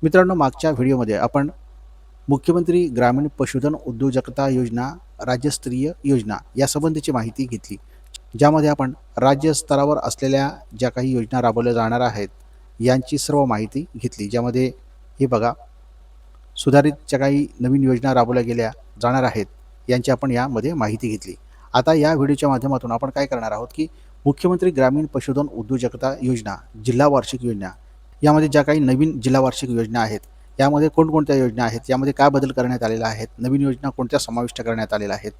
मित्रांनो, मागच्या व्हिडिओमध्ये आपण मुख्यमंत्री ग्रामीण पशुधन उद्योजकता योजना राज्यस्तरीय योजना यासंबंधीची माहिती घेतली. ज्यामध्ये आपण राज्य स्तरावर असलेल्या ज्या काही योजना राबवल्या जाणार आहेत, यांची सर्व माहिती घेतली. ज्यामध्ये हे बघा, सुधारित ज्या काही नवीन योजना राबवल्या गेल्या जाणार आहेत, यांची आपण यामध्ये माहिती घेतली. आता या व्हिडिओच्या माध्यमातून आपण काय करणार आहोत, की मुख्यमंत्री ग्रामीण पशुधन उद्योजकता योजना, जिल्हा वार्षिक योजना, यामध्ये ज्या काही नवीन जिल्हा वार्षिक योजना आहेत, यामध्ये कोणकोणत्या योजना आहेत, यामध्ये काय बदल करण्यात आलेला आहेत, नवीन योजना कोणत्या समाविष्ट करण्यात आलेल्या आहेत,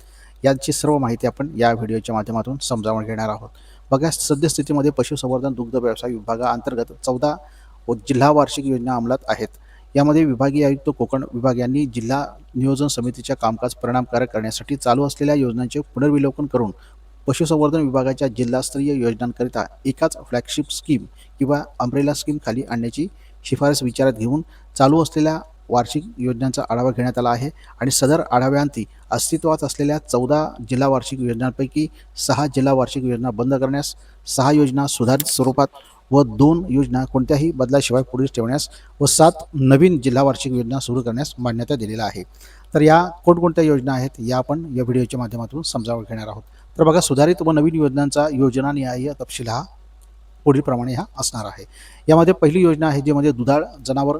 यांची सर्व माहिती आपण या व्हिडिओच्या माध्यमातून समजावून घेणार आहोत. बघा, सद्यस्थितीमध्ये पशुसंवर्धन दुग्ध व्यवसाय विभागाअंतर्गत 14 जिल्हा वार्षिक योजना अंमलात आहेत. यामध्ये विभागीय आयुक्त कोकण विभाग यांनी जिल्हा नियोजन समितीच्या कामकाज परिणामकारक करण्यासाठी चालू असलेल्या योजनांचे पुनर्विलोकन करून पशुसंवर्धन विभागाच्या जिल्हास्तरीय योजनांकरिता एकाच फ्लॅगशिप स्कीम किंवा अम्ब्रेला स्कीम खाली आणण्याची शिफारस विचारात घेऊन चालू असलेल्या वार्षिक योजनांचा आढावा घेण्यात आला आहे. आणि सदर आढाव्यांती अस्तित्वात असलेल्या 14 जिल्हा वार्षिक योजनांपैकी 6 जिल्हा वार्षिक योजना बंद करण्यास, 6 योजना सुधारित स्वरूपात व 2 योजना कोणत्याही बदलाशिवाय पुढे ठेवण्यास व 7 नवीन जिल्हा वार्षिक योजना सुरू करण्यास मान्यता दिलेली आहे. तर या कोणकोणत्या योजना आहेत, या आपण या व्हिडिओच्या माध्यमातून समजावून घेणार आहोत. तर बघा, सुधारित व नवीन योजनांचा योजनानिहाय तपशील हा पुढीलप्रमाणे हा असणार आहे. यामध्ये पहिली योजना आहे, जी म्हणजे दुधाळ जनावर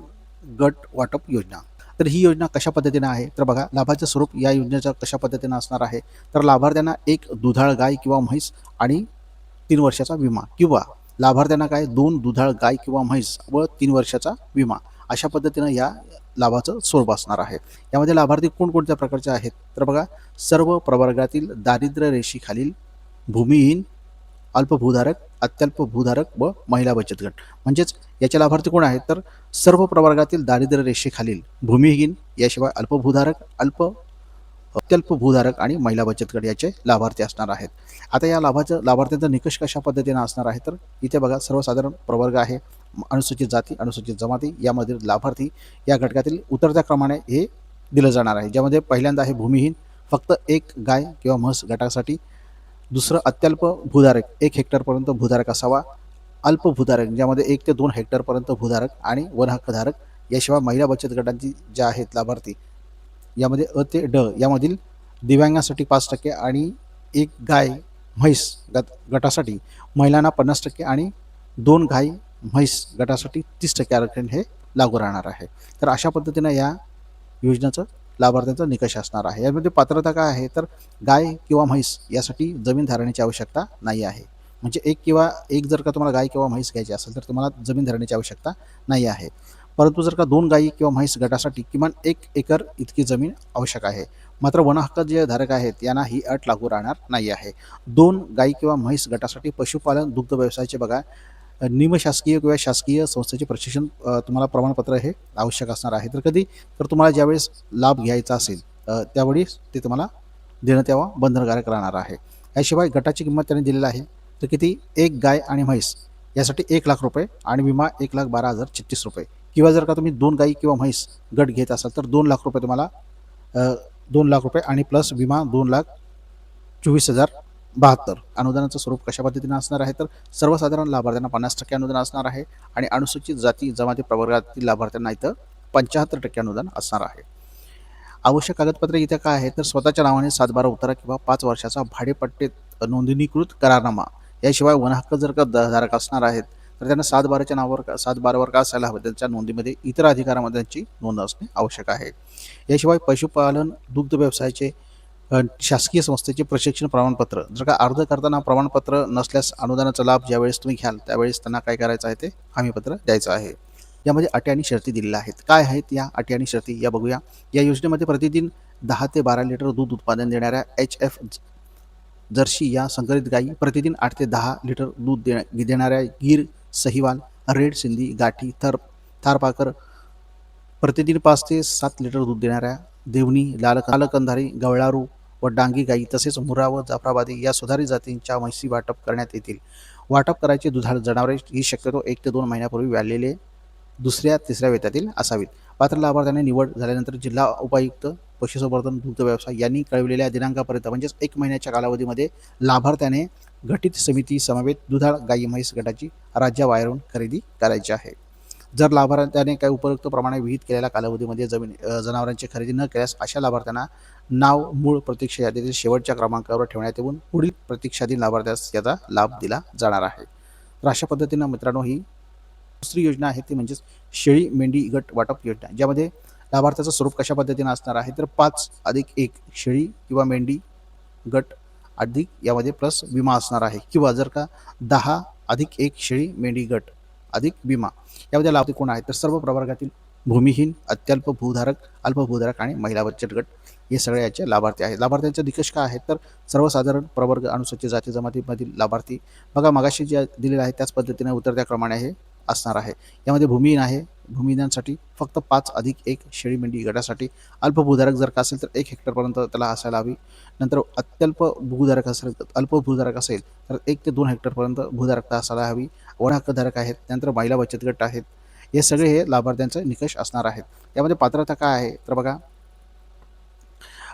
गट वाटप योजना. तर ही योजना कशा पद्धतीने आहे, तर बघा, लाभाचं स्वरूप या योजनेचं कशा पद्धतीने असणार आहे, तर लाभार्थ्यांना एक दुधाळ गाय किंवा म्हैस आणि 3 वर्षाचा विमा, किंवा लाभार्थ्यांना काय 2 दुधाळ गाय किंवा म्हैस व 3 वर्षाचा विमा, अशा पद्धतीनं या लाभाचं स्वरूप असणार आहे. यामध्ये लाभार्थी कोणकोणत्या प्रकारचे आहेत, तर बघा, सर्व प्रवर्गातील दारिद्र्य रेषेखालील भूमिहीन, अल्पभूधारक, अत्यल्प भूधारक व महिला बचत गट. म्हणजेच याचे लाभार्थी कोण आहेत, तर सर्व प्रवर्गातील दारिद्र्य रेषेखालील भूमिहीन, याशिवाय अल्पभूधारक, अत्यल्प भूधारक आणि महिला बचत गट याचे लाभार्थी असणार आहेत. आता या लाभार्थ्यांचा निकष कशा पद्धतीने असणार आहे, तर इथे बघा, सर्वसाधारण प्रवर्ग आहे, अनुसूचित जाती, अनुसूचित जमाती यामधील लाभार्थी या घटकातील उतरत्या क्रमाने हे दिलं जाणार आहे. ज्यामध्ये पहिल्यांदा आहे भूमिहीन, फक्त एक गाय किंवा म्हस गटासाठी. दुसरं अत्यल्प भूधारक, 1 हेक्टरपर्यंत भूधारक असावा. अल्प भूधारक, ज्यामध्ये 1 ते 2 हेक्टरपर्यंत भूधारक आणि वन हक्कधारक. याशिवाय महिला बचत गटांची ज्या आहेत लाभार्थी, यामध्ये अ ते ड यामधील दिव्यांगासाठी 5% आणि एक गाय म्हैस गटासाठी महिलांना 50% आणि 2 गाय म्हैस गटासाठी 30% आरक्षण हे लागू राहणार आहे. तर अशा पद्धतीनं या योजनेचं लाभार्थ्यांचा निकष असणार आहे. यामध्ये पात्रता काय आहे, तर गाय किंवा म्हैस यासाठी जमीन धारण्याची आवश्यकता नाही आहे. म्हणजे एक जर का तुम्हाला गाय किंवा म्हैस घ्यायची असेल, तर तुम्हाला जमीन धारण्याची आवश्यकता नाही आहे. परंतु जर का 2 गायी किंवा म्हैस गटासाठी किमान 1 एकर इतकी जमीन आवश्यक आहे. मात्र वनहक्क जे धारक आहेत, यांना ही अट लागू राहणार नाही आहे. 2 गायी किंवा म्हैस गटासाठी पशुपालन दुग्ध व्यवसायाचे बघा, निमशासकीय किंवा शासकीय संस्थेचे प्रशिक्षण, तुम्हाला प्रमाणपत्र हे आवश्यक असणार आहे. तर कधी, तर तुम्हाला ज्यावेळेस लाभ घ्यायचा असेल, त्यावेळी ते तुम्हाला देण्यात यावा बंधनकारक राहणार आहे. याशिवाय गटाची किंमत त्यांनी दिलेली आहे, तर किती, एक गाय आणि म्हैस यासाठी ₹1,00,000 आणि विमा ₹1,12,036. किंवा जर का तुम्ही 2 गायी किंवा म्हैस गट घेत असाल, तर ₹2,00,000 तुम्हाला, ₹2,00,000 आणि प्लस विमा 2,24,072. अनुदानाचं स्वरूप कशा पद्धतीने असणार आहे, तर सर्वसाधारण लाभार्थ्यांना 50% अनुदान असणार आहे आणि अनुसूचित जाती जमाती प्रवर्गातील लाभार्थ्यांना इथं 75% अनुदान असणार आहे. आवश्यक कागदपत्र इथे काय आहे, तर स्वतःच्या नावाने 7/12 उतारा किंवा 5 वर्षाचा भाडेपट्टे नोंदणीकृत करारनामा. याशिवाय वनहक्क जर का धारक असणार आहेत, तर त्यांना 7/12च्या नावावर 7/12वर का असायला हवं, त्यांच्या नोंदीमध्ये इतर अधिकारामध्ये त्यांची नोंद असणे आवश्यक आहे. याशिवाय पशुपालन दुग्ध व्यवसायाचे शासकीय संस्थेचे प्रशिक्षण प्रमाणपत्र, जर का अर्ज करताना प्रमाणपत्र नसल्यास अनुदानाचा लाभ ज्यावेळेस तुम्ही घ्याल, त्यावेळेस त्यांना काय करायचं आहे, ते हमीपत्र द्यायचं आहे. यामध्ये अटी आणि शर्ती दिलेल्या आहेत. काय आहेत या अटी आणि शर्ती, या बघूया. या योजनेमध्ये प्रतिदिन 10 ते 12 लिटर दूध उत्पादन देणाऱ्या HF जर्सी या संकरित गायी, प्रतिदिन 8 ते 10 लिटर दूध देणाऱ्या गीर, सहिवाल, रेड सिंधी, गाठी, थारपाकर, प्रतिदिन 5 ते 7 लिटर दूध देणाऱ्या देवणी, लालकंधारी, गवळारू व डांगी गायी, तसेच मुर्रा व जाफराबादी या सुधारित जातींच्या म्हशी वाटप करण्यात येतील. वाटप करायची दुधाळ जनावरे ही शक्यतो 1 ते 2 महिन्यापूर्वी व्यालेले दुसऱ्या-तिसऱ्या वेतातील असावीत. पात्र लाभार्थ्यांनी निवड झाल्यानंतर जिल्हा उपायुक्त पशुसंवर्धन दुग्ध व्यवसाय यांनी कळविलेल्या दिनांकापर्यंत, म्हणजेच 1 महिन्याच्या कालावधीमध्ये लाभार्थ्याने घटित समिती समवेत दुधाळ गायी म्हैस गटाची राज्याबाहेरून खरेदी करायची आहे. जर लाभार्थ्याने काही उपयुक्त प्रमाणे विहित केलेल्या कालावधीमध्ये जनावरांची खरेदी न केल्यास अशा लाभार्थ्यांना नाव मूळ प्रतीक्षा यादीतील शेवटच्या क्रमांकावर ठेवण्यात येऊन पुढील प्रतीक्षाधीन लाभार्थ्यास याचा लाभ दिला जाणार आहे. तर अशा पद्धतीनं मित्रांनो ही दुसरी योजना आहे ती म्हणजेच शेळी मेंढी गट वाटप योजना, ज्यामध्ये लाभार्थ्याचं स्वरूप कशा पद्धतीने असणार आहे तर 5+1 शेळी किंवा मेंढी गट अधिक यामध्ये प्लस विमा असणार आहे, किंवा जर का 10+1 शेळी मेंढी गट अधिक विमा यामध्ये लाभार्थी कोण आहेत तर सर्व प्रवर्गातील भूमिहीन, अत्यल्प भूधारक, अल्प भूधारक आणि महिला बचत गट हे सगळे याचे लाभार्थी आहेत. लाभार्थ्यांचे निकष काय आहेत तर सर्वसाधारण प्रवर्ग, अनुसूचित जाती जमातीमधील लाभार्थी बघा मगाशी जे दिलेले आहे त्याच पद्धतीने उतरत्या क्रमाने हे असणार आहे. यामध्ये भूमिहीन आहे, भूमिहीनांसाठी फक्त 5+1 शेळी मेंढी गटासाठी. अल्प भूधारक जर का असेल तर 1 हेक्टरपर्यंत त्याला असायला हवी. नंतर अत्यल्प भूधारक असेल, अल्प भूधारक असेल तर 1 ते 2 हेक्टरपर्यंत भूधारकता असायला हवी. वन हक्कधारक आहेत, त्यानंतर महिला बचत गट आहेत. हे सगळे हे लाभार्थ्यांचे निकष असणार आहेत. यामध्ये पात्रता काय आहे तर बघा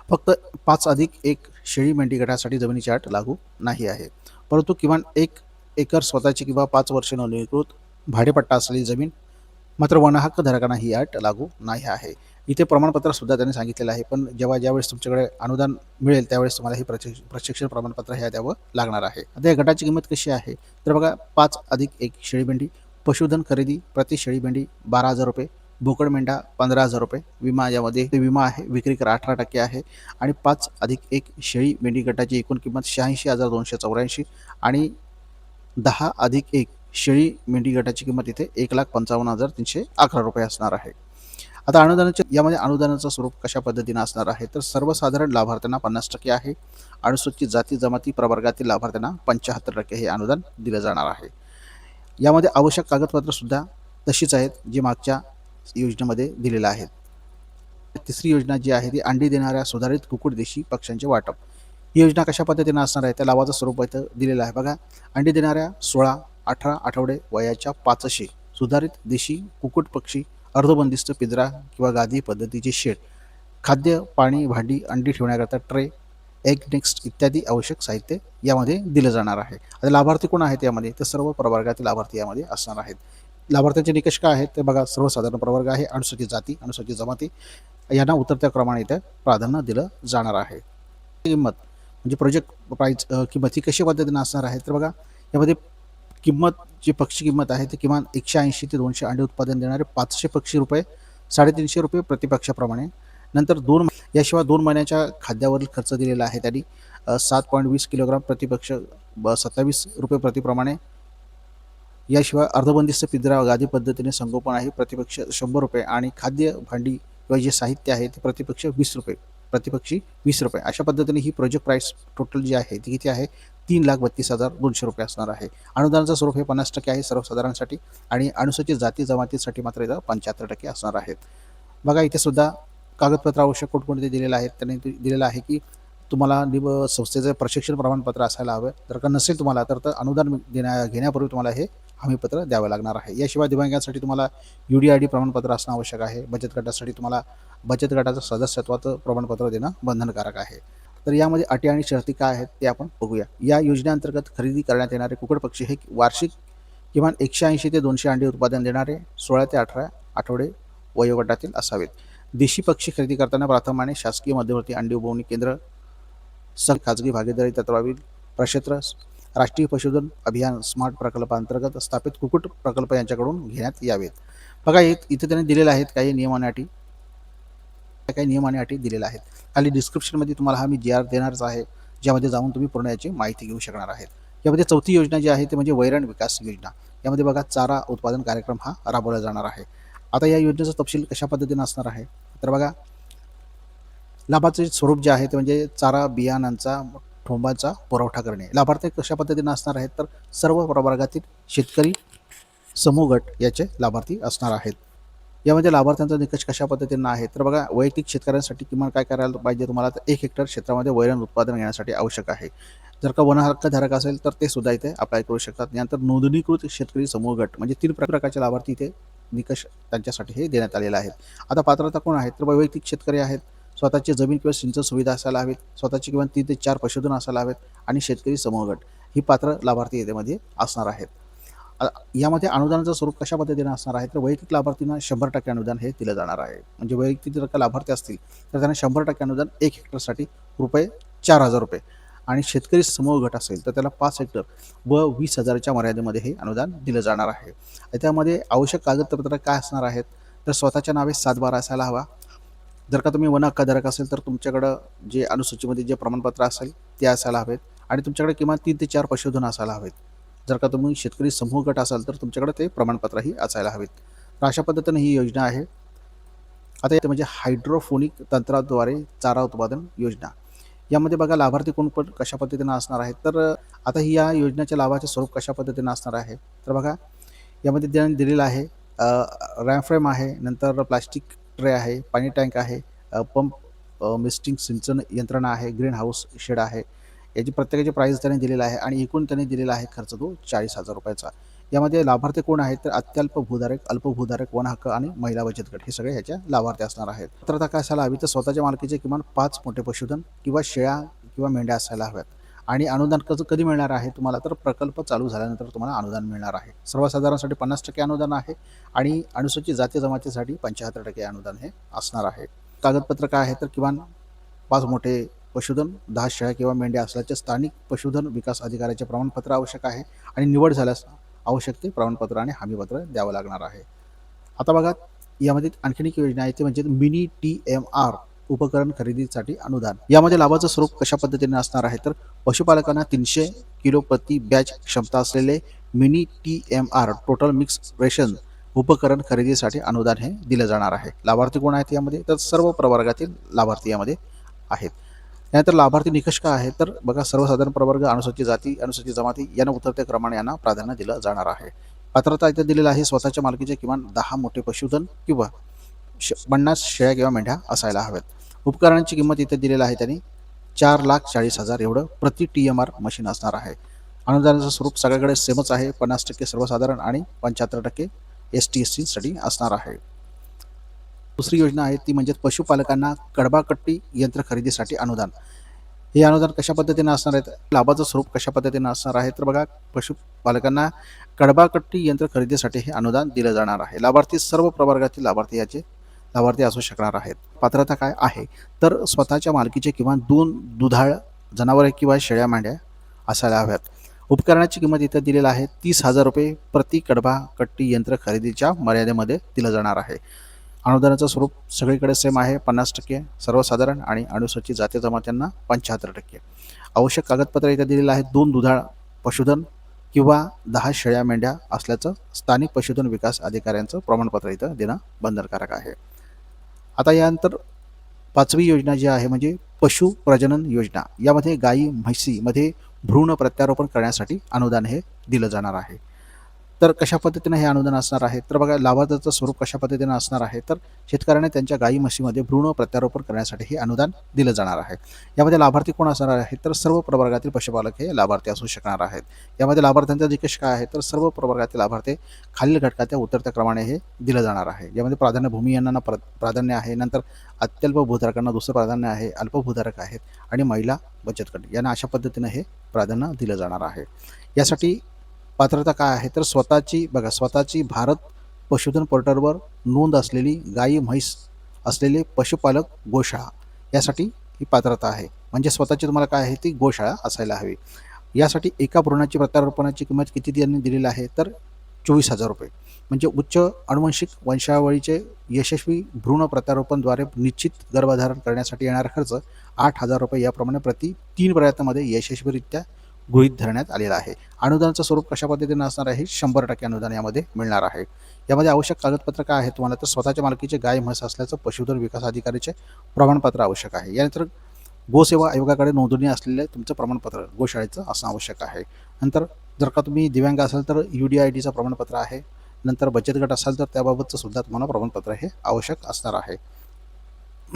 फक्त 5+1 शेळी मेंढी गटासाठी जमिनीची अट लागू नाही आहे, परंतु किमान 1 एकर स्वतःची किंवा 5 वर्ष नोंदणीकृत भाडेपट्टा असलेली जमीन, मात्र वनहक्क धारकांना ही अट लागू नाही आहे. इथे प्रमाणपत्र सुद्धा त्यांनी सांगितलेलं आहे, पण ज्यावेळेस तुमच्याकडे अनुदान मिळेल त्यावेळेस तुम्हाला हे प्रशिक्षण प्रमाणपत्र हे द्यावं लागणार आहे. आता या गटाची किंमत कशी आहे तर बघा 5+1 शेळी मेंढी पशुधन खरेदी प्रति शेळी मेंढी 12,000 रुपये, बोकड मेंढा 15,000 रुपये. विमा यामध्ये विमा आहे, विक्री कर 18% आहे. आणि 5+1 शेळी मेंढी गटाची एकूण किंमत 86,284 आणि 10+1 शेळी मेंढी गटाची किंमत इथे 1,55,311 रुपये असणार आहे. आता यामध्ये अनुदानाचं स्वरूप कशा पद्धतीने असणार आहे तर सर्वसाधारण लाभार्थ्यांना 50% आहे, अनुसूचित जाती जमाती प्रवर्गातील लाभार्थ्यांना 75% हे अनुदान दिलं जाणार आहे. यामध्ये आवश्यक कागदपत्र सुद्धा तशीच आहेत जी मागच्या योजनेमध्ये दिलेलं आहेत. तिसरी योजना जी आहे ती अंडी देणाऱ्या सुधारित कुक्कुट देशी पक्ष्यांचे वाटप. ही योजना कशा पद्धतीने असणार आहे त्या लाभाचं स्वरूप इथं दिलेलं आहे बघा. अंडी देणाऱ्या 16-18 आठवडे वयाच्या 500 सुधारित देशी कुक्कुट पक्षी, अर्धबंदिस्त पिंजरा किंवा गादी पद्धतीचे शेड, खाद्य, पाणी, भांडी, अंडी ठेवण्याकरता ट्रे, एग नेक्स्ट इत्यादी आवश्यक साहित्य यामध्ये दिलं जाणार आहे. आता लाभार्थी कोण आहेत यामध्ये तर सर्व प्रवर्गातील लाभार्थी यामध्ये असणार आहेत. लाभार्थ्यांचे निकष काय आहेत ते बघा. सर्वसाधारण प्रवर्ग आहे, अनुसूचित जाती, अनुसूचित जमाती यांना उतरत्या क्रमाने इथे प्राधान्य दिलं जाणार आहे. किंमत म्हणजे प्रोजेक्ट प्राईस किंमत ही कशा पद्धतीने असणार आहे तर बघा यामध्ये किंमत जी पक्षी किंमत आहे ती किमान 180 ते 200 अंडे उत्पादन देणारे 500 पक्षी रुपये, 350 रुपये प्रतिपक्षाप्रमाणे. नंतर याशिवाय 2 महिन्याच्या खाद्यावरील खर्च दिलेला आहे त्यांनी 7.20 किलोग्राम प्रतिपक्ष 27 रुपये प्रतिप्रमाणे. याशिवाय अर्धबंदिस्त पिंजरा गादी पद्धतीने संगोपन आहे, प्रतिपक्ष 100 रुपये आणि खाद्य भांडी किंवा जे साहित्य आहे ते प्रतिपक्ष 20 रुपये, प्रतिपक्षी 20 रुपये. अशा पद्धतीने ही प्रोजेक्ट प्राईस टोटल जी आहे ती किती आहे 3,32,200 रुपये असणार आहे. अनुदानाचं स्वरूप हे 50% आहे सर्वसाधारणसाठी आणि अनुसूचित जाती जमातीसाठी मात्र इथं 75% असणार आहेत. बघा इथे सुद्धा कागदपत्र आवश्यक कोणकोणते दिलेलं आहे त्यांनी दिलेलं आहे की तुम्हाला संस्थेचं प्रशिक्षण प्रमाणपत्र असायला हवं. जर का नसेल तुम्हाला तर अनुदान घेण्यापूर्वी तुम्हाला हे हमीपत्र द्यावं लागणार आहे. याशिवाय दिव्यांगांसाठी तुम्हाला UDID प्रमाणपत्र असणं आवश्यक आहे. बचत गटासाठी तुम्हाला बचत गटाचं सदस्यत्वाचं प्रमाणपत्र देणं बंधनकारक आहे. तर यामध्ये अटी आणि शर्ती काय आहेत ते आपण बघूया. या योजनेअंतर्गत खरेदी करण्यात येणारे कुक्कुट पक्षी हे वार्षिक किमान 180 ते 200 अंडे उत्पादन देणारे 16 ते 18 आठवडे वयोगटातील असावेत. देशी पक्षी खरेदी करताना प्राथमिक शासकीय मध्यवर्ती अंडी उबवणी केंद्र, खाजगी भागीदारी तत्वावरील प्रक्षेत्र, राष्ट्रीय पशुधन अभियान स्मार्ट प्रकल्पांतर्गत स्थापित कुक्कुट प्रकल्प यांच्याकडून घेण्यात यावेत. बघा इथे त्यांनी दिलेले आहेत काही नियम आणि अटी दिलेल्या आहेत. खाली डिस्क्रिप्शनमध्ये तुम्हाला हा मी GR देणारच आहे, ज्यामध्ये जाऊन तुम्ही पूर्ण याची माहिती घेऊ शकणार आहेत. यामध्ये चौथी योजना जी आहे ते म्हणजे वैरण विकास योजना. यामध्ये बघा चारा उत्पादन कार्यक्रम हा राबवला जाणार आहे. आता या योजनेचा तपशील कशा पद्धतीने असणार आहे तर बघा लाभाचे स्वरूप जे आहे ते म्हणजे चारा बियाणांचा ठोंबाचा पुरवठा करणे. लाभार्थी कशा पद्धतीने असणार आहेत तर सर्व प्रवर्गातील शेतकरी समूह गट याचे लाभार्थी असणार आहेत. यामध्ये लाभार्थ्यांचा निकष कशा पद्धतीने आहे तर बघा वैयक्तिक शेतकऱ्यांसाठी किमान काय करायला पाहिजे तुम्हाला तर 1 हेक्टर क्षेत्रामध्ये वैरण उत्पादन घेण्यासाठी आवश्यक आहे. जर का वन हक्कधारक असेल तर ते सुद्धा इथे अप्लाय करू शकतात. यानंतर नोंदणीकृत शेतकरी समूह गट म्हणजे 3 प्रकारचे लाभार्थी इथे निकष त्यांच्यासाठी हे देण्यात आलेले आहेत. आता पात्रता कोण आहेत तर वैयक्तिक शेतकरी आहेत, स्वतःची जमीन किंवा सिंचन सुविधा असायला हवीत, स्वतःची किमान 3 ते 4 पशुधन असायला हवेत आणि शेतकरी समूह गट ही पात्र लाभार्थी यामध्ये असणार आहेत. यामध्ये अनुदानाचं स्वरूप कशा पद्धतीने असणार आहे, तर वैयक्तिक लाभार्थींना 100% अनुदान हे दिलं जाणार आहे. म्हणजे वैयक्तिक जर का लाभार्थी असतील तर त्यांना 100% अनुदान 1 हेक्टरसाठी ₹4,000 आणि शेतकरी समूह गट असेल तर त्याला 5 हेक्टर व 20,000च्या मर्यादेमध्ये हे अनुदान दिलं जाणार आहे. त्यामध्ये आवश्यक कागदपत्र काय असणार आहेत, तर स्वतःच्या नावे 7/12 असायला हवा. जर का तुम्ही वन हक्कधारक असेल तर तुमच्याकडं जे अनुसूचीमध्ये जे प्रमाणपत्र असेल ते असायला हवेत आणि तुमच्याकडे किमान 3 ते 4 पशुधन असायला हवेत. जर का तुम्ही शेतकरी समूह गट असाल तर तुमच्याकडे ते प्रमाणपत्रही असायला हवेत. तर अशा पद्धतीने ही योजना आहे. आता येते म्हणजे हायड्रोफोनिक तंत्राद्वारे चारा उत्पादन योजना. यामध्ये बघा लाभार्थी कोण पण कशा पद्धतीनं असणार आहेत, तर आता ही या योजनेच्या लाभाचे स्वरूप कशा पद्धतीनं असणार आहे, तर बघा यामध्ये त्यांनी दिलेलं आहे रॅम फ्रेम आहे, नंतर प्लास्टिक ट्रे आहे, पाणी टँक आहे, पंप मिस्टिंग सिंचन यंत्रणा आहे, ग्रीन हाऊस शेड आहे. याची प्रत्येकाची प्राईस त्यांनी दिलेला आहे आणि एकूण त्यांनी दिलेला आहे खर्च तो ₹40,000. यामध्ये लाभार्थी कोण आहेत, तर अत्यल्प भूधारक, अल्पभूधारक, वन हक्क आणि महिला बचत गट हे सगळे ह्याच्या लाभार्थी असणार आहेत. पात्रता काय असायला हवी, तर स्वतःच्या मालकीचे किमान 5 मोठे पशुधन किंवा शेळ्या किंवा मेंढ्या असायला हव्यात. आणि अनुदान कधी मिळणार आहे तुम्हाला, तर प्रकल्प चालू झाल्यानंतर तुम्हाला अनुदान मिळणार आहे. सर्वसाधारणसाठी 50% अनुदान आहे आणि अनुसूचित जाती जमातीसाठी 75% अनुदान हे असणार आहे. कागदपत्र काय आहे, तर किमान 5 मोठे पशुधन, 10 शेळ्या किंवा मेंढ्या असल्याचे स्थानिक पशुधन विकास अधिकाऱ्याचे प्रमाणपत्र आवश्यक आहे आणि निवड झाल्यास आवश्यक ते प्रमाणपत्र आणि हमीपत्र द्यावं लागणार आहे. आता बघा यामध्ये आणखीन एक योजना आहे ती म्हणजे मिनी TMR उपकरण खरेदीसाठी अनुदान. यामध्ये लाभाचं स्वरूप कशा पद्धतीने असणार आहे, तर पशुपालकांना 300 किलो प्रति बॅच क्षमता असलेले mini TMR total mix ration उपकरण खरेदीसाठी अनुदान हे दिलं जाणार आहे. लाभार्थी कोण आहेत यामध्ये, तर सर्व प्रवर्गातील लाभार्थी यामध्ये आहेत. त्यानंतर लाभार्थी निकष काय आहे, तर बघा सर्वसाधारण प्रवर्ग, अनुसूचित जाती, अनुसूचित जमाती यांना उतरत्या क्रमाने यांना प्राधान्य दिलं जाणार आहे. पात्रता इथे दिलेलं आहे स्वतःच्या मालकीचे किमान 10 मोठे पशुधन किंवा 50 शेळ्या किंवा मेंढ्या असायला हव्यात. उपकरणांची किंमत इथे दिलेलं आहे त्यांनी 4,40,000 एवढं प्रति TMR मशीन असणार आहे. अनुदानाचं स्वरूप सगळ्याकडे सेमच आहे. 50% सर्वसाधारण आणि 75% ST-SC साठी असणार आहे. दुसरी योजना आहे ती म्हणजे पशुपालकांना कडबाकट्टी यंत्र खरेदीसाठी अनुदान. हे अनुदान कशा पद्धतीने असणार आहे, लाभाचं स्वरूप कशा पद्धतीने असणार आहे, तर बघा पशुपालकांना कडबाकट्टी यंत्र खरेदीसाठी हे अनुदान दिलं जाणार आहे. लाभार्थी सर्व प्रवर्गातील लाभार्थी याचे लाभार्थी असू शकणार आहेत. पात्रता काय आहे, तर स्वतःच्या मालकीचे किमान 2 दुधाळ जनावरे किंवा शेळ्या मेंढ्या असायला हव्यात. उपकरणाची किंमत इथे दिलेली आहे ₹30,000 प्रति कडबाकट्टी यंत्र खरेदीच्या मर्यादेमध्ये दिलं जाणार आहे. अनुदानाचं स्वरूप सगळीकडे सेम आहे. 50% सर्वसाधारण आणि अनुसूचित जाती जमात्यांना 75%. आवश्यक कागदपत्र इथे दिलेलं आहे 2 दुधाळ पशुधन किंवा 10 शेळ्या मेंढ्या असल्याचं स्थानिक पशुधन विकास अधिकाऱ्यांचं प्रमाणपत्र इथं देणं बंधनकारक आहे. आता यानंतर 5वी योजना जी आहे म्हणजे पशु प्रजनन योजना. यामध्ये गायी म्हशीमध्ये भ्रूण प्रत्यारोपण करण्यासाठी अनुदान हे दिलं जाणार आहे. तर कशा पद्धतीने हे अनुदान असणार आहे, तर बघा लाभार्थ्याचं स्वरूप कशा पद्धतीने असणार आहे, तर शेतकऱ्याने त्यांच्या गायी म्हशीमध्ये भ्रूण प्रत्यारोपण करण्यासाठी हे अनुदान दिलं जाणार आहे. यामध्ये लाभार्थी कोण असणार आहे, तर सर्व प्रवर्गातील पशुपालक हे लाभार्थी असू शकणार आहेत. यामध्ये लाभार्थ्यांचा निकष काय आहे, तर सर्व प्रवर्गातील लाभार्थी खालील घटकाच्या उतरत्या क्रमाने हे दिलं जाणार आहे. यामध्ये प्राधान्य भूमी यांना प्राधान्य आहे, नंतर अत्यल्प भूधारकांना दुसरं प्राधान्य आहे, अल्पभूधारक आहेत आणि महिला बचत गट यांना अशा पद्धतीने हे प्राधान्य दिलं जाणार आहे. यासाठी पात्रता काय आहे, तर स्वतःची भारत पशुधन पोर्टलवर नोंद असलेली गायी म्हैस असलेले पशुपालक गोशाळा यासाठी ही पात्रता आहे. म्हणजे स्वतःची तुम्हाला काय आहे ती गोशाळा असायला हवी. यासाठी एका भ्रूणाची प्रत्यारोपणाची किंमत किती त्यांनी दिलेली आहे, तर ₹24,000. म्हणजे उच्च आनुवंशिक वंशावळीचे यशस्वी भ्रूण प्रत्यारोपणद्वारे निश्चित गर्भधारण करण्यासाठी येणारा खर्च ₹8,000 याप्रमाणे प्रति 3 प्रयत्नामध्ये यशस्वीरित्या गृहीत धरण्यात आलेला आहे. अनुदानाचं स्वरूप कशा पद्धतीने असणार आहे, 100% अनुदान यामध्ये मिळणार आहे. यामध्ये आवश्यक कागदपत्र काय आहे तुम्हाला, तर स्वतःच्या मालकीचे गाय म्हैस असल्याचं पशुधन विकास अधिकारीचे प्रमाणपत्र आवश्यक आहे. यानंतर गोसेवा आयोगाकडे नोंदणी असलेले तुमचं प्रमाणपत्र गोशाळेचं असणं आवश्यक आहे. नंतर जर का तुम्ही दिव्यांग असाल तर UDIDचं प्रमाणपत्र आहे. नंतर बचत गट असाल तर त्याबाबतचं सुद्धा तुम्हाला प्रमाणपत्र हे आवश्यक असणार आहे.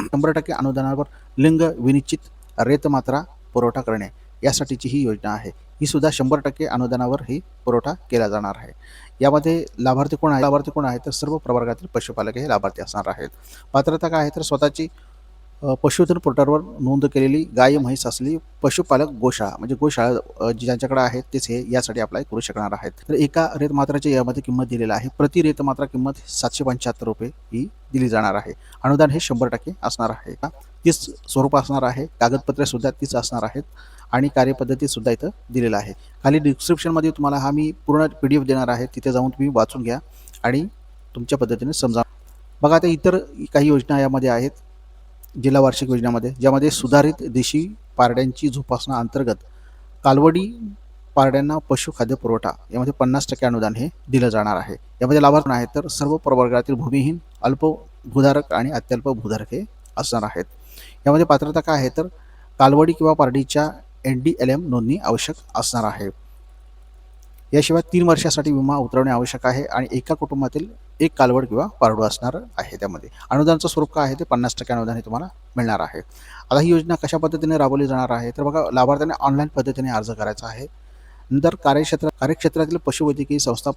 100% अनुदानावर लिंग विनिश्चित रेतमात्रा पुरवठा करणे यासाठीची ही योजना आहे. ही सुद्धा 100% अनुदानावर ही पुरवठा केला जाणार आहे. यामध्ये लाभार्थी कोण आहे, तर सर्व प्रवर्गातील पशुपालक हे लाभार्थी असणार आहेत. पात्रता काय आहे, तर स्वतःची पशुधन पोर्टलवर नोंद केलेली गाय, म्हैस असलेली पशुपालक गोशाळा म्हणजे गोशाळा ज्यांच्याकडे आहेत तेच हे यासाठी अप्लाय करू शकणार आहेत. तर एका रेतमात्राची यामध्ये किंमत दिलेली आहे. प्रति रेतमात्रा किंमत ₹775 ही दिली जाणार आहे. अनुदान हे 100% असणार आहे. तीच स्वरूप असणार आहे. कागदपत्रे सुद्धा तीच असणार आहेत आणि कार्यपद्धती सुद्धा इथं दिलेलं आहे. खाली डिस्क्रिप्शनमध्ये तुम्हाला हा मी पूर्ण PDF देणार आहे. तिथे जाऊन तुम्ही वाचून घ्या आणि तुमच्या पद्धतीने समजा. बघा आता इतर काही योजना यामध्ये आहेत जिल्हा वार्षिक योजनेमध्ये, ज्यामध्ये सुधारित देशी पारड्यांची जोपासना अंतर्गत कालवडी पारड्यांना पशुखाद्य पुरवठा यामध्ये 50% अनुदान हे दिलं जाणार आहे. यामध्ये लाभार्थी आहेत तर सर्व प्रवर्गातील भूमिहीन, अल्प भूधारक आणि अत्यल्प भूधारक हे असणार आहेत. यामध्ये पात्रता काय आहे तर कालवडी किंवा पारडीच्या NDLM नोंदणी आवश्यक असणार आहे. याशिवाय 3 वर्षासाठी विमा उतरवणे आवश्यक आहे आणि एका कुटुंबातील एक कालवड किंवा पारडू असणार आहे. त्यामध्ये अनुदानाचं स्वरूप काय आहे ते 50% अनुदान हे तुम्हाला मिळणार आहे. आता ही योजना कशा पद्धतीने राबवली जाणार आहे तर बघा, लाभार्थ्यांनी ऑनलाईन पद्धतीने अर्ज करायचा आहे. नंतर कार्यक्षेत्रातील पशुवैद्यकीय संस्था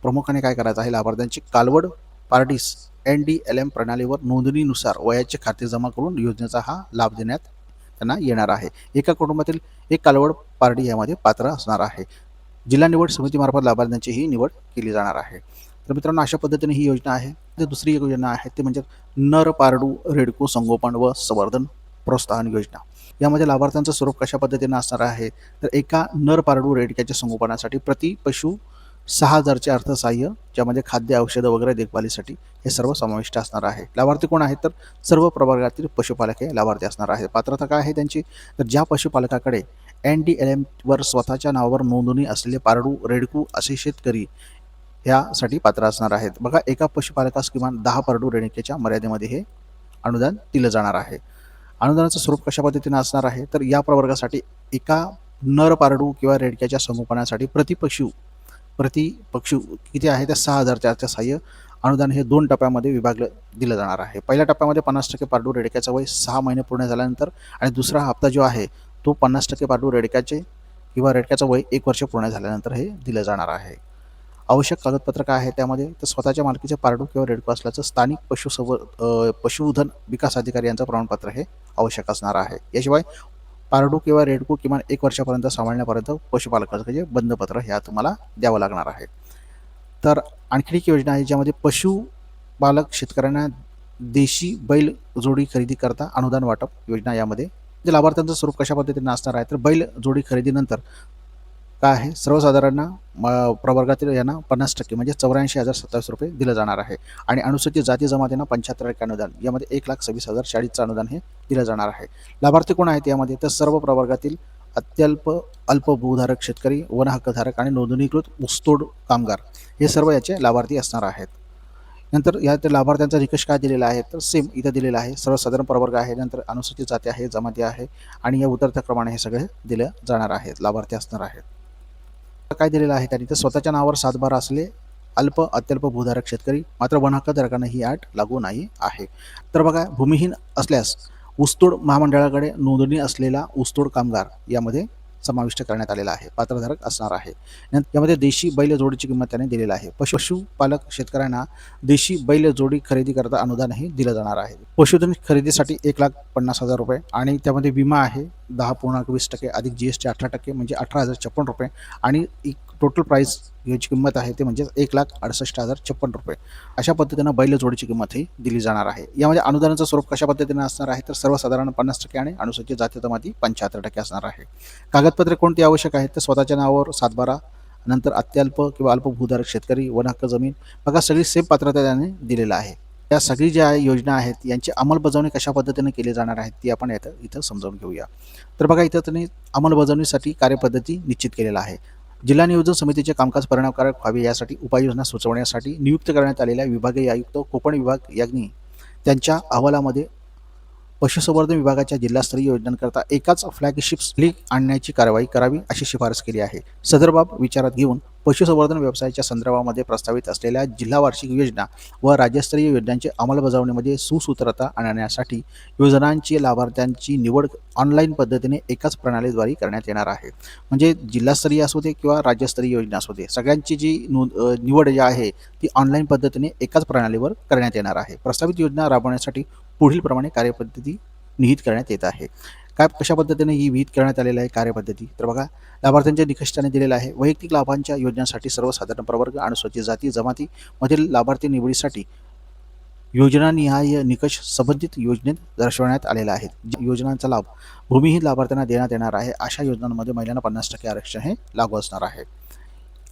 प्रमुखाने काय करायचं आहे, लाभार्थ्यांची कालवड पारडीस NDLM प्रणालीवर नोंदणीनुसार वयाचे खाते जमा करून योजनेचा हा लाभ देण्यात त्यांना येणार आहे. एका कुटुंबातील एक कालवड पारडी यामध्ये पात्र असणार आहे. जिल्हा निवड समितीमार्फत लाभार्थ्यांची ही निवड केली जाणार आहे. तर मित्रांनो, अशा पद्धतीने ही योजना आहे. दुसरी एक योजना आहे ते म्हणजे नर पारडू रेडको संगोपन व संवर्धन प्रोत्साहन योजना. यामध्ये लाभार्थ्यांचं स्वरूप कशा पद्धतीने असणार आहे तर एका नर पारडू रेडक्याच्या संगोपनासाठी प्रति पशु 6,000चे अर्थसहाय्य, ज्यामध्ये खाद्य, औषधं वगैरे देखभालीसाठी हे सर्व समाविष्ट असणार आहे. लाभार्थी कोण आहेत तर सर्व प्रवर्गातील पशुपालक हे लाभार्थी असणार आहेत. पात्रता काय आहे त्यांची तर ज्या पशुपालकाकडे NDLM वर स्वतःच्या नावावर नोंदणी असलेले पारडू रेडकू असे शेतकरी यासाठी पात्र असणार आहेत. बघा, एका पशुपालकास किमान 10 पारडू रेडक्याच्या मर्यादेमध्ये हे अनुदान दिलं जाणार आहे. अनुदानाचं स्वरूप कशा पद्धतीने असणार आहे तर या प्रवर्गासाठी एका नर पारडू किंवा रेडक्याच्या संगोपनासाठी प्रति पशु किती आहे तर 6,000चे सहाय्य अनुदान हे 2 टप्प्यामध्ये विभागलं दिलं जाणार आहे. पहिल्या टप्प्यामध्ये 50% पारडू रेडक्याचं वय 6 महिने पूर्ण झाल्यानंतर आणि दुसरा हप्ता जो आहे तो 50% पारडू रेडक्याचे किंवा रेडक्याचं वय 1 वर्ष पूर्ण झाल्यानंतर हे दिलं जाणार आहे. आवश्यक कागदपत्र काय आहे त्यामध्ये तर स्वतःच्या मालकीचे पारडू किंवा रेडको असल्याचं स्थानिक पशुधन विकास अधिकारी यांचं प्रमाणपत्र हे आवश्यक असणार आहे. याशिवाय पारडू किंवा रेडको किमान 1 वर्षापर्यंत सांभाळण्यापर्यंत पशुपालकाचं जे बंधपत्र ह्या तुम्हाला द्यावं लागणार आहे. तर आणखी एक योजना आहे ज्यामध्ये पशुपालक शेतकऱ्यांना देशी बैल जोडी खरेदी करता अनुदान वाटप योजना. यामध्ये जे लाभार्थ्यांचं स्वरूप कशा पद्धतीने असणार आहे तर बैल जोडी खरेदीनंतर काय आहे सर्वसाधारण प्रवर्गातील यांना 50% म्हणजे ₹84,027 दिलं जाणार आहे आणि अनुसूचित जाती जमातींना 75% अनुदान, यामध्ये 1,26,040 अनुदान हे दिलं जाणार आहे. लाभार्थी कोण आहेत यामध्ये तर सर्व प्रवर्गातील अल्प भूधारक शेतकरी, वन हक्कधारक आणि नोंदणीकृत ऊसतोड कामगार हे सर्व याचे लाभार्थी असणार आहेत. नंतर या लाभार्थ्यांचा निकष काय दिलेला आहे तर सेम इथं दिलेला आहे. सर्वसाधारण प्रवर्ग आहे, नंतर अनुसूचित जाती आहे, जमाती आहे आणि या उतरत्या क्रमाने हे सगळे दिले जाणार आहेत, लाभार्थी असणार आहेत. काय दिलेलं आहे त्यांनी तर स्वतःच्या नावावर 7/12 असले अत्यल्प भूधारक शेतकरी, मात्र वन हक्कधारकांना ही अट लागू नाही आहे. तर बघा, भूमिहीन असल्यास ऊसतोड महामंडळाकडे नोंदणी असलेला ऊसतोड कामगार यामध्ये समाविष्ट करण्यात आलेला आहे, पात्रधारक असणार आहे. यामध्ये देशी बैल जोडीची किंमत त्याने दिलेली आहे. पशुपालक शेतकऱ्यांना देशी बैल जोडी खरेदी करता अनुदानही दिलं जाणार आहे. पशुधन खरेदीसाठी ₹1,50,000 आणि त्यामध्ये विमा आहे 10.20% अधिक GST 18% म्हणजे ₹18,056 आणि टोटल प्राइस याची किंमत आहे ते म्हणजे ₹1,68,056. अशा पद्धतीनं बैल जोडीची किंमत ही दिली जाणार आहे. यामध्ये अनुदानाचं स्वरूप कशा पद्धतीने असणार आहे तर सर्वसाधारण 50% आणि अनुसूचित जाती जमाती 75% असणार आहे. कागदपत्रे कोणती आवश्यक आहेत तर स्वतःच्या नावावर 7/12, नंतर अत्यल्प किंवा अल्प भूधारक शेतकरी, वन हक्क जमीन. बघा, सगळी सेम पात्रता त्याने दिलेलं आहे. या सगळी ज्या योजना आहेत यांची अंमलबजावणी कशा पद्धतीने केली जाणार आहे ती आपण इथं समजावून घेऊया. तर बघा, इथं त्यांनी अंमलबजावणीसाठी कार्यपद्धती निश्चित केलेला आहे. जिल्हा नियोजन समितीचे कामकाज परिणामकारक व्हावे यासाठी उपाययोजना सुचवण्यासाठी नियुक्त करण्यात आलेल्या विभागीय आयुक्त कोकण विभाग यांनी त्यांच्या अहवालामध्ये पशुसंवर्धन विभागाच्या जिल्हास्तरीय योजनांकरता एकाच फ्लॅगशिप लीग आणण्याची कारवाई करावी अशी शिफारस केली आहे. सदर बाब विचारात घेऊन पशुसंवर्धन व्यवसायाच्या संदर्भामध्ये प्रस्तावित असलेल्या जिल्हा वार्षिक योजना व राज्यस्तरीय योजनांची अंमलबजावणीमध्ये सुसूत्रता आणण्यासाठी योजनांची लाभार्थ्यांची निवड ऑनलाईन पद्धतीने एकाच प्रणालीद्वारे करण्यात येणार आहे. म्हणजे जिल्हास्तरीय असू दे किंवा राज्यस्तरीय योजना असू दे, सगळ्यांची जी निवड जी आहे ती ऑनलाईन पद्धतीने एकाच प्रणालीवर करण्यात येणार आहे. प्रस्तावित योजना राबवण्यासाठी पुढील प्रमाणे कार्यपद्धती निहित करण्यात येत आहे. कशा पद्धतीने ही विहित करण्यात आलेली आहे कार्यपद्धती, तर बघा, लाभार्थ्यांच्या निकष त्याने दिलेला आहे. वैयक्तिक लाभांच्या योजनांसाठी सर्वसाधारण प्रवर्ग अनुसूचित जाती जमाती मधील लाभार्थी निवडीसाठी योजनानिहाय निकष संबंधित योजनेत दर्शवण्यात आलेला आहे. योजनांचा लाभ भूमिहीन लाभार्थ्यांना देण्यात येणार आहे. अशा योजनांमध्ये महिलांना 50% आरक्षण हे लागू असणार आहे.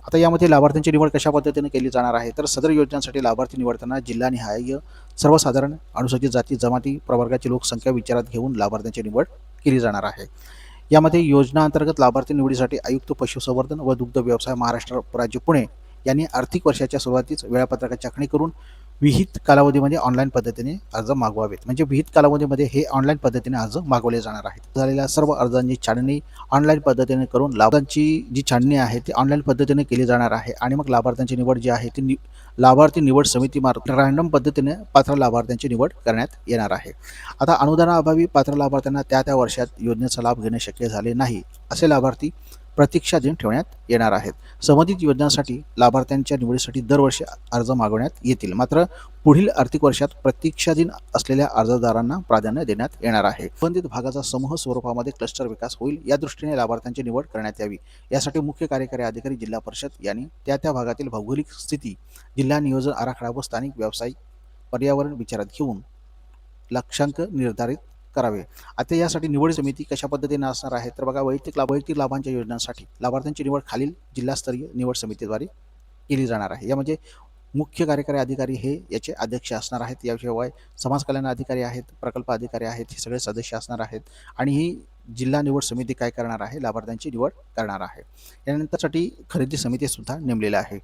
आता यामध्ये लाभार्थ्यांची निवड कशा पद्धतीने केली जाणार आहे, तर सदर योजनांसाठी लाभार्थी निवडताना जिल्हानिहाय सर्वसाधारण अनुसूचित जाती जमाती प्रवर्गाची लोकसंख्या विचारात घेऊन लाभार्थ्यांची निवड केली जाणार आहे. यामध्ये योजना अंतर्गत लाभार्थी निवडीसाठी आयुक्त पशुसंवर्धन व दुग्ध व्यवसाय महाराष्ट्र राज्य पुणे यांनी आर्थिक वर्षाच्या सुरुवातीस वेळापत्रकाची आखणी करून विहित कालावधीमध्ये ऑनलाईन पद्धतीने अर्ज मागवावेत. म्हणजे विहित कालावधीमध्ये हे ऑनलाईन पद्धतीने अर्ज मागवले जाणार आहेत. झालेल्या सर्व अर्जांची छाननी ऑनलाईन पद्धतीने करून लाभार्थ्यांची जी छाननी आहे ती ऑनलाईन पद्धतीने केली जाणार आहे आणि मग लाभार्थ्यांची निवड जी आहे ती लाभार्थी निवड समितीमार्फत रँडम पद्धतीने पात्र लाभार्थ्यांची निवड करण्यात येणार आहे. आता अनुदानाअभावी पात्र लाभार्थ्यांना त्या वर्षात योजनेचा लाभ घेणे शक्य झाले नाही असे लाभार्थी प्रतीक्षा दिन ठेवण्यात येणार आहेत. संबंधित योजनांसाठी लाभार्थ्यांच्या निवडीसाठी दरवर्षी अर्ज मागवण्यात येतील. मात्र पुढील आर्थिक वर्षात प्रतीक्षाधीन असलेल्या अर्जदारांना प्राधान्य देण्यात येणार आहे. संबंधित भागाचा समूह स्वरूपामध्ये क्लस्टर विकास होईल, या दृष्टीने लाभार्थ्यांची निवड करण्यात यावी. यासाठी मुख्य कार्यकारी अधिकारी जिल्हा परिषद यांनी त्या भागातील भौगोलिक स्थिती, जिल्हा नियोजन आराखडा व स्थानिक व्यावसायिक पर्यावरण विचारात घेऊन लक्ष्यांक निर्धारित करावे. आता यासाठी निवड समिती कशा पद्धतीने असणार आहे, तर बघा, वैयक्तिक लाभांच्या योजनांसाठी लाभार्थ्यांची निवड खालील जिल्हास्तरीय निवड समितीद्वारे केली जाणार आहे. यामध्ये मुख्य कार्यकारी अधिकारी हे याचे अध्यक्ष असणार आहेत. याशिवाय समाज कल्याण अधिकारी आहेत, प्रकल्प अधिकारी आहेत, हे सगळे सदस्य असणार आहेत आणि ही जिल्हा निवड समिती काय करणार आहे, लाभार्थ्यांची निवड करणार आहे. यानंतरसाठी खरेदी समिती सुद्धा नेमलेल्या आहे.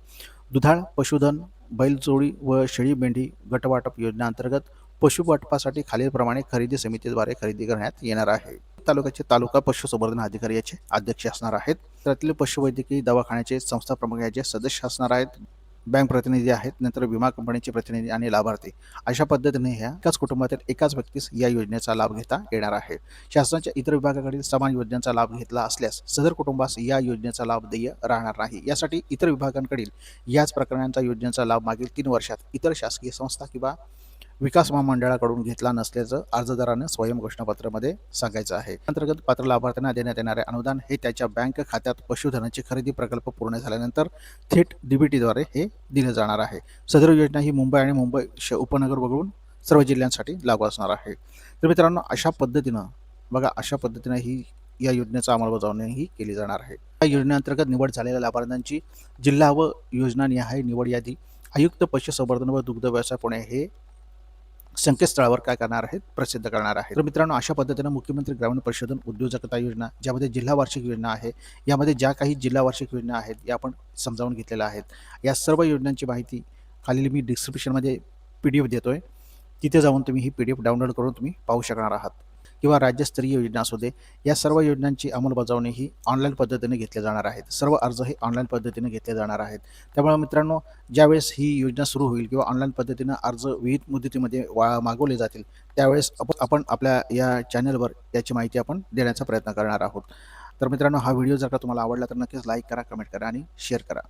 दुधाळ पशुधन बैलजोडी व शेळी मेंढी गटवाटप योजनेअंतर्गत पशुवाटपासाठी खालीलप्रमाणे खरेदी समितीद्वारे खरेदी करण्यात येणार आहे. तालुक्याचे तालुका पशुसंवर्धन अधिकारी याचे अध्यक्ष असणार आहेत. त्यातील पशुवैद्यकीय दवाखान्याचे संस्था प्रमुख याचे सदस्य असणार आहेत. बँक प्रतिनिधी आहेत, नंतर विमा कंपनीचे प्रतिनिधी आणि लाभार्थी अशा पद्धतीने ह्या एकाच कुटुंबातील एकाच व्यक्तीस या योजनेचा लाभ घेता येणार आहे. शासनाच्या इतर विभागाकडील समान योजनेचा लाभ घेतला असल्यास सदर कुटुंबास या योजनेचा लाभ देय राहणार नाही. यासाठी इतर विभागांकडील याच प्रकरणांचा योजनेचा लाभ मागील 3 वर्षात इतर शासकीय संस्था किंवा विकास महामंडळाकडून घेतला नसल्याचं अर्जदारानं स्वयं घोषणापत्रामध्ये सांगायचं आहे. अंतर्गत पात्र लाभार्थ्यांना देण्यात येणारे अनुदान हे त्याच्या बँक खात्यात पशुधनाचे खरेदी प्रकल्प पूर्ण झाल्यानंतर थेट डीबीटीद्वारे हे दिले जाणार आहे. सदर योजना ही मुंबई आणि मुंबई उपनगर वगळून सर्व जिल्ह्यांसाठी लागू असणार आहे. तर मित्रांनो, अशा पद्धतीनं ही या योजनेचा अंमलबजावणी ही केली जाणार आहे. या योजनेअंतर्गत निवड झालेल्या लाभार्थ्यांची जिल्हा व योजनानिहाय निवड यादी आयुक्त पशुसंवर्धन व दुग्ध व्यवसाय पुणे हे संकेतस्थळावर काय करणार आहेत, प्रसिद्ध करणार आहे. तर मित्रांनो, अशा पद्धतीने मुख्यमंत्री ग्रामीण पशुधन उद्योजकता योजना, ज्यामध्ये जिल्हा वार्षिक योजना आहे, यामध्ये ज्या काही जिल्हा वार्षिक योजना आहेत या आपण समजावून घेतलेल्या आहेत. या सर्व योजनांची माहिती खालील मी डिस्क्रिप्शनमध्ये PDF देतोय, तिथे जाऊन तुम्ही ही PDF डाउनलोड करून तुम्ही पाहू शकणार आहात. किंवा राज्यस्तरीय योजना असू दे, या सर्व योजनांची अंमलबजावणी ही ऑनलाईन पद्धतीने घेतल्या जाणार आहेत. सर्व अर्ज हे ऑनलाईन पद्धतीने घेतले जाणार आहेत. त्यामुळे मित्रांनो, ज्यावेळेस ही योजना सुरू होईल किंवा ऑनलाईन पद्धतीनं अर्ज विहित मुदतीमध्ये मागवले जातील, त्यावेळेस आपण आपल्या या चॅनलवर याची माहिती आपण देण्याचा प्रयत्न करणार आहोत. तर मित्रांनो, हा व्हिडिओ जर का तुम्हाला आवडला तर नक्कीच लाईक करा, कमेंट करा आणि शेअर करा.